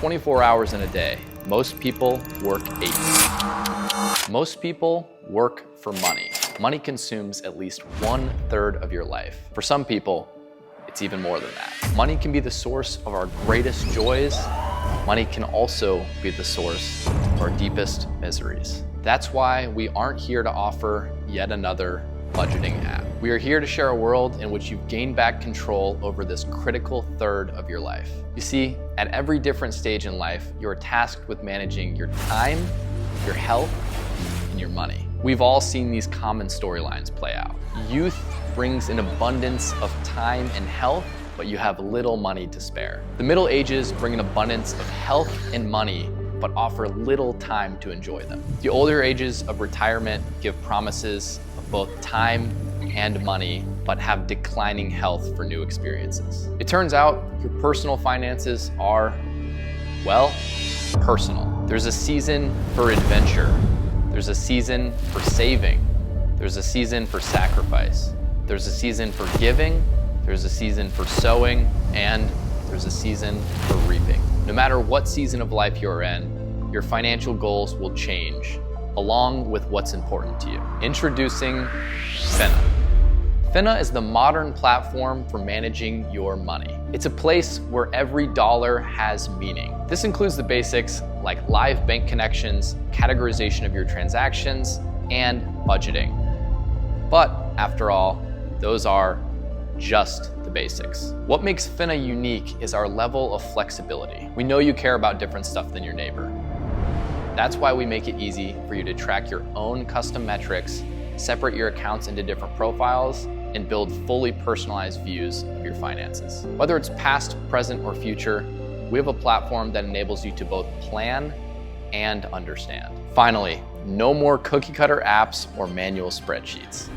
24 hours in a day. Most people work 8. Most people work for money. Money consumes at least 1/3 of your life. For some people, it's even more than that. Money can be the source of our greatest joys. Money can also be the source of our deepest miseries. That's why we aren't here to offer yet another budgeting app. We are here to share a world in which you've gained back control over this critical third of your life. You see, at every different stage in life, you're tasked with managing your time, your health, and your money. We've all seen these common storylines play out. Youth brings an abundance of time and health, but you have little money to spare. The Middle Ages bring an abundance of health and money, but offer little time to enjoy them. The older ages of retirement give promises of both time and money, but have declining health for new experiences. It turns out your personal finances are, well, personal. There's a season for adventure. There's a season for saving. There's a season for sacrifice. There's a season for giving. There's a season for sowing, and there's a season for reaping. No matter what season of life you're in, your financial goals will change, along with what's important to you. Introducing Fina. Fina is the modern platform for managing your money. It's a place where every dollar has meaning. This includes the basics like live bank connections, categorization of your transactions, and budgeting. But after all, those are just the basics. What makes Fina unique is our level of flexibility. We know you care about different stuff than your neighbor. That's why we make it easy for you to track your own custom metrics, separate your accounts into different profiles, and build fully personalized views of your finances. Whether it's past, present, or future, we have a platform that enables you to both plan and understand. Finally, no more cookie cutter apps or manual spreadsheets.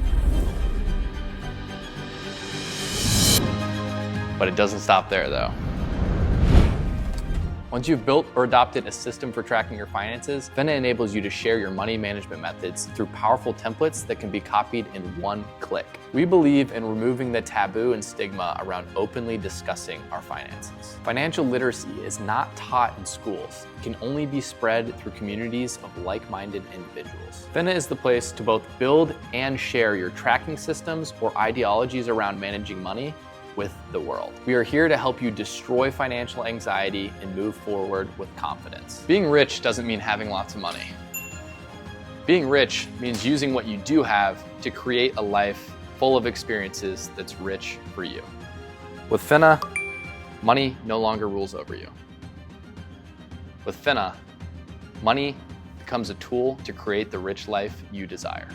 But it doesn't stop there though. Once you've built or adopted a system for tracking your finances, Fina enables you to share your money management methods through powerful templates that can be copied in one click. We believe in removing the taboo and stigma around openly discussing our finances. Financial literacy is not taught in schools. It can only be spread through communities of like-minded individuals. Fina is the place to both build and share your tracking systems or ideologies around managing money with the world. We are here to help you destroy financial anxiety and move forward with confidence. Being rich doesn't mean having lots of money. Being rich means using what you do have to create a life full of experiences that's rich for you. With Fina, money no longer rules over you. With Fina, money becomes a tool to create the rich life you desire.